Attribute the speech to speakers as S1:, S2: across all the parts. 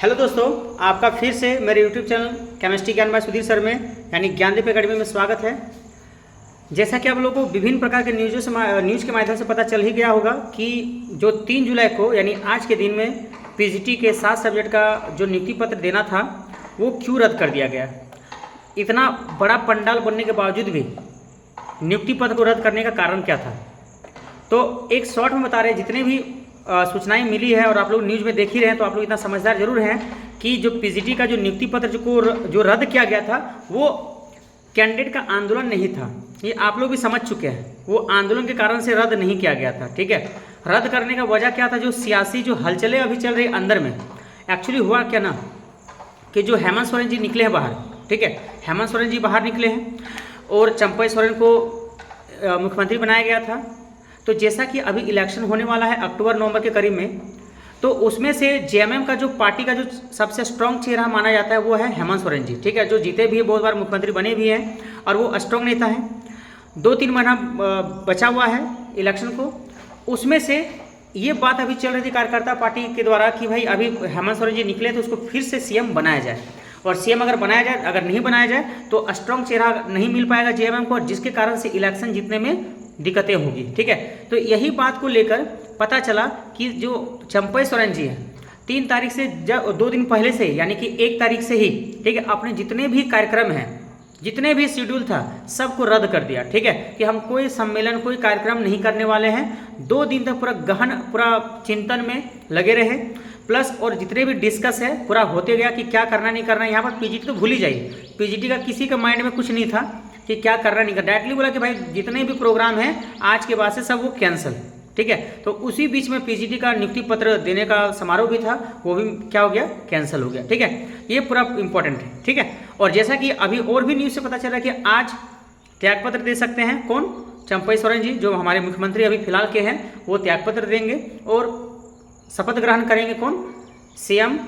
S1: Hello दोस्तों, आपका फिर से मेरे यूट्यूब चैनल केमिस्ट्री ज्ञान बाय सुधीर सर में यानी ज्ञानदीप एकेडमी में स्वागत है। जैसा कि आप लोगों को विभिन्न प्रकार के न्यूज़ के माध्यम से पता चल ही गया होगा कि जो 3 जुलाई को यानी आज के दिन में पीजीटी के 7 सब्जेक्ट का जो नियुक्ति पत्र देना था वो क्यों रद्द कर दिया गया। इतना बड़ा पंडाल बनने के बावजूद भी नियुक्ति पत्र को रद्द करने का कारण क्या था, तो एक शॉर्ट में बता रहे हैं। जितने भी सूचनाएं मिली है और आप लोग न्यूज़ में देख ही रहे हैं, तो आप लोग इतना समझदार जरूर हैं कि जो पीजीटी का जो नियुक्ति पत्र जो रद्द किया गया था वो कैंडिडेट का आंदोलन नहीं था। ये आप लोग भी समझ चुके हैं, वो आंदोलन के कारण से रद्द नहीं किया गया था। ठीक है, रद्द करने का वजह क्या था, जो सियासी जो हलचलें अभी चल रही अंदर में। एक्चुअली हुआ क्या ना कि जो हेमंत सोरेन जी निकले हैं बाहर, ठीक है, हेमंत सोरेन जी बाहर निकले हैं और चंपई सोरेन को मुख्यमंत्री बनाया गया था। तो जैसा कि अभी इलेक्शन होने वाला है अक्टूबर-नवंबर के करीब में, तो उसमें से जेएमएम का जो पार्टी का जो सबसे स्ट्रॉन्ग चेहरा माना जाता है वो है हेमंत सोरेन जी। ठीक है, जो जीते भी है, बहुत बार मुख्यमंत्री बने भी हैं और वो स्ट्रॉन्ग नेता है। 2-3 महीना बचा हुआ है इलेक्शन को, उसमें से ये बात अभी चल रही थी कार्यकर्ता पार्टी के द्वारा कि भाई अभी हेमंत सोरेन जी निकले तो उसको फिर से सीएम बनाया जाए, और सीएम अगर बनाया जाए, अगर नहीं बनाया जाए तो स्ट्रॉन्ग चेहरा नहीं मिल पाएगा जेएमएम को, जिसके कारण से इलेक्शन जीतने में दिक्कतें होगी। ठीक है, तो यही बात को लेकर पता चला कि जो चंपई सोरेन जी हैं 3 तारीख से 2 दिन पहले से यानी कि 1 तारीख से ही, ठीक है, अपने जितने भी कार्यक्रम हैं, जितने भी शेड्यूल था सबको रद्द कर दिया। ठीक है, कि हम कोई सम्मेलन कोई कार्यक्रम नहीं करने वाले हैं। 2 दिन तक पूरा चिंतन में लगे रहे, प्लस और जितने भी डिस्कस है पूरा होते गया कि क्या करना नहीं करना। यहाँ पर पीजीटी तो भूल ही जाइए, पीजीटी का किसी के माइंड में कुछ नहीं था कि क्या करना नहीं करना। डायरेक्टली बोला कि भाई जितने भी प्रोग्राम हैं आज के बाद से सब वो कैंसिल। ठीक है, तो उसी बीच में पीजीटी का नियुक्ति पत्र देने का समारोह भी था, वो भी क्या हो गया, कैंसिल हो गया। ठीक है, ये पूरा इंपॉर्टेंट है। ठीक है, और जैसा कि अभी और भी न्यूज़ से पता चला कि आज त्यागपत्र दे सकते हैं कौन, चंपई सोरेन जी जो हमारे मुख्यमंत्री अभी फिलहाल के हैं, वो त्यागपत्र देंगे और शपथ ग्रहण करेंगे कौन, सीएम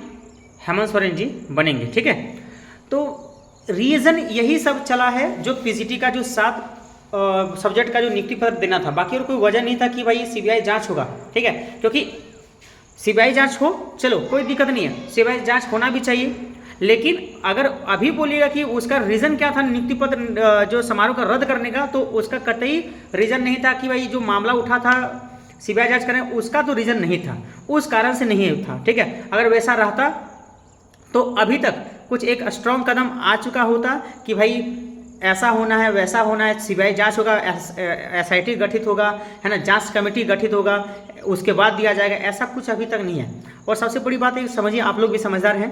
S1: हेमंत सोरेन जी बनेंगे। ठीक है, तो रीज़न यही सब चला है जो पीजीटी का जो 7 सब्जेक्ट का जो नियुक्ति पत्र देना था। बाकी और कोई वजह नहीं था कि भाई सीबीआई जांच होगा। ठीक है, क्योंकि सीबीआई जांच हो, चलो कोई दिक्कत नहीं है, सीबीआई जांच होना भी चाहिए, लेकिन अगर अभी बोलिएगा कि उसका रीज़न क्या था नियुक्ति पत्र जो समारोह का रद्द करने का, तो उसका कतई रीज़न नहीं था कि भाई जो मामला उठा था सीबीआई जांच करें, उसका तो रीज़न नहीं था, उस कारण से नहीं था। ठीक है, अगर वैसा रहता तो अभी तक कुछ एक स्ट्रॉन्ग कदम आ चुका होता कि भाई ऐसा होना है वैसा होना है, सीबीआई जांच होगा, एसआईटी गठित होगा, है ना, जांच कमेटी गठित होगा, उसके बाद दिया जाएगा। ऐसा कुछ अभी तक नहीं है। और सबसे बड़ी बात है, समझिए आप लोग भी समझदार हैं,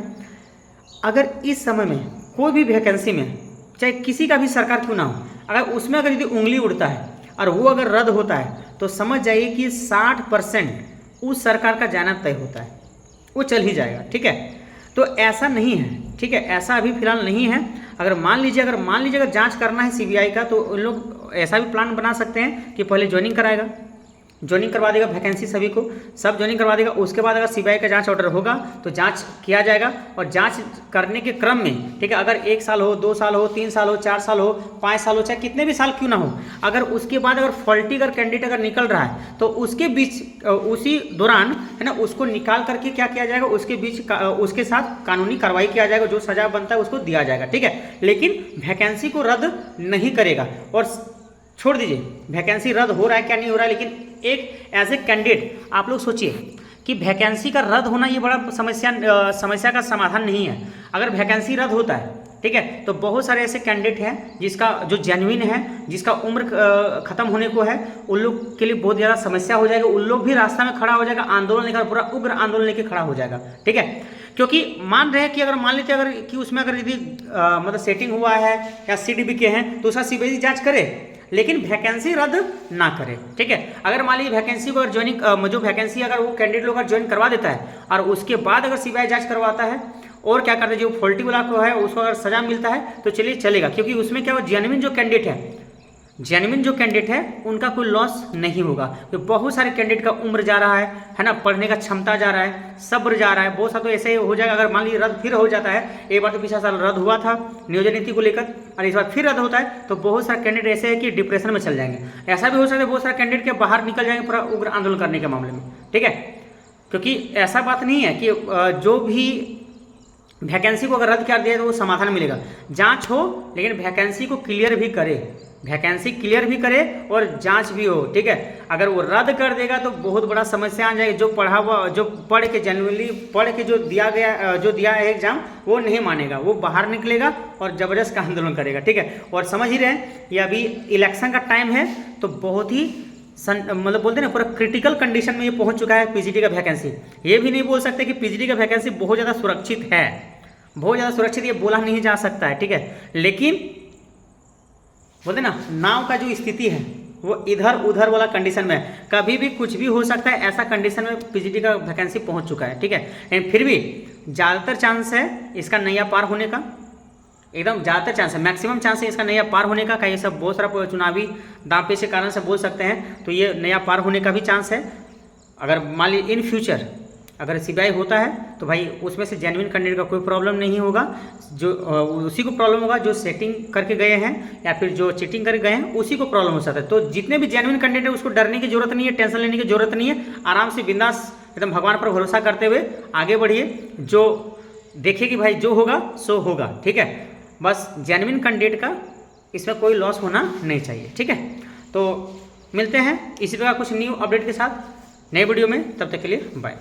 S1: अगर इस समय में कोई भी वैकेंसी में चाहे किसी का भी सरकार क्यों ना हो, अगर उसमें अगर यदि उंगली उड़ता है और वो अगर रद्द होता है तो समझ जाइए कि 60% उस सरकार का जाना तय होता है, वो चल ही जाएगा। ठीक है, तो ऐसा नहीं है। ठीक है, ऐसा अभी फिलहाल नहीं है। अगर मान लीजिए अगर जांच करना है सीबीआई का, तो उन लोग ऐसा भी प्लान बना सकते हैं कि पहले ज्वाइनिंग कराएगा, ज्वाइनिंग करवा देगा, वैकेंसी सभी को सब ज्वाइनिंग करवा देगा। उसके बाद अगर सीबीआई का जांच ऑर्डर होगा तो जांच किया जाएगा, और जांच करने के क्रम में, ठीक है, अगर 1 साल हो, 2 साल हो, 3 साल हो, 4 साल हो, 5 साल हो, चाहे कितने भी साल क्यों ना हो, अगर उसके बाद अगर फॉल्टी अगर कैंडिडेट अगर निकल रहा है तो उसके बीच उसी दौरान, है ना, उसको निकाल करके क्या किया जाएगा, उसके बीच उसके साथ कानूनी कार्रवाई किया जाएगा, जो सजा बनता है उसको दिया जाएगा। ठीक है, लेकिन वैकेंसी को रद्द नहीं करेगा। और छोड़ दीजिए वैकेंसी रद्द हो रहा है क्या नहीं हो रहा है, लेकिन एक एज ए कैंडिडेट आप लोग सोचिए कि वैकेंसी का रद्द होना ये बड़ा समस्या का समाधान नहीं है। अगर वैकेंसी रद्द होता है, ठीक है, तो बहुत सारे ऐसे कैंडिडेट हैं जिसका जो जेन्युइन है, जिसका उम्र खत्म होने को है, उन लोग के लिए बहुत ज़्यादा समस्या हो जाएगा। उन लोग भी रास्ता में खड़ा हो जाएगा, आंदोलन लेकर, पूरा उग्र आंदोलन लेकर खड़ा हो जाएगा। ठीक है, क्योंकि मान रहे हैं कि अगर मान लेते अगर कि उसमें अगर यदि मतलब सेटिंग हुआ है या सीडीबी के हैं तो उसका सीबीआई जांच करे, लेकिन वैकेंसी रद्द ना करे। ठीक है, अगर मान लीजिए वैकेंसी को अगर ज्वाइनिंग जो वैकेंसी अगर वो कैंडिडेट लोग अगर ज्वाइन करवा देता है और उसके बाद अगर सीबीआई जांच करवाता है और क्या करते हैं, जो फॉल्टी वाला को है उसको अगर सजा मिलता है तो चलिए चलेगा, क्योंकि उसमें क्या हो, जेन्युइन जो कैंडिडेट है उनका कोई लॉस नहीं होगा। तो बहुत सारे कैंडिडेट का उम्र जा रहा है ना, पढ़ने का क्षमता जा रहा है, सब्र जा रहा है, बहुत सारा तो ऐसे हो जाएगा। अगर मान लीजिए रद्द फिर हो जाता है, एक बार तो पिछला साल रद्द हुआ था नियोजन नीति को लेकर, और इस बार फिर रद्द होता है, तो बहुत सारे कैंडिडेट ऐसे है कि डिप्रेशन में चल जाएंगे। ऐसा भी हो सकता है बहुत सारे कैंडिडेट के बाहर निकल जाएंगे पूरा उग्र आंदोलन करने के मामले में। ठीक है, क्योंकि ऐसा बात नहीं है कि जो भी वैकेंसी को अगर रद्द कर दिया तो वो समाधान मिलेगा। जांच हो लेकिन वैकेंसी को क्लियर भी करे, वैकेंसी क्लियर भी करे और जांच भी हो, ठीक है। अगर वो रद्द कर देगा तो बहुत बड़ा समस्या आ जाएगी। जो पढ़ा हुआ, जो पढ़ के जेन्युइनली पढ़ के जो दिया है एग्जाम, वो नहीं मानेगा, वो बाहर निकलेगा और जबरदस्त का आंदोलन करेगा, ठीक है। और समझ ही रहे हैं ये अभी इलेक्शन का टाइम है, तो बहुत ही मतलब बोलते हैं ना पूरा क्रिटिकल कंडीशन में ये पहुंच चुका है पीजीटी का वैकेंसी। ये भी नहीं बोल सकते कि पीजीटी का वैकेंसी बहुत ज़्यादा सुरक्षित है, बहुत ज़्यादा सुरक्षित ये बोला नहीं जा सकता है, ठीक है। लेकिन बोलते ना नाव का जो स्थिति है वो इधर उधर वाला कंडीशन में है, कभी भी कुछ भी हो सकता है, ऐसा कंडीशन में पीजीटी का वैकेंसी पहुंच चुका है, ठीक है। लेकिन फिर भी ज़्यादातर चांस है इसका नैया पार होने का, एकदम ज़्यादातर चांस है, मैक्सिमम चांस है इसका नया पार होने का। कहीं सब बहुत सारा चुनावी दांव के कारण से बोल सकते हैं, तो ये नया पार होने का भी चांस है। अगर मान लीजिए इन फ्यूचर अगर सीबीआई होता है तो भाई उसमें से जेन्युइन कैंडिडेट का कोई प्रॉब्लम नहीं होगा, जो उसी को प्रॉब्लम होगा जो सेटिंग करके गए हैं या फिर जो चीटिंग करके गए हैं, उसी को प्रॉब्लम हो सकता है। तो जितने भी जेन्युइन कैंडिडेट है उसको डरने की जरूरत नहीं है, टेंशन लेने की जरूरत नहीं है, आराम से बिंदास एकदम भगवान पर भरोसा करते हुए आगे बढ़िए। जो देखिए कि भाई जो होगा सो होगा, ठीक है। बस जेन्युइन कैंडिडेट का इसमें कोई लॉस होना नहीं चाहिए, ठीक है। तो मिलते हैं इसी प्रकार कुछ न्यू अपडेट के साथ नए वीडियो में, तब तक के लिए बाय।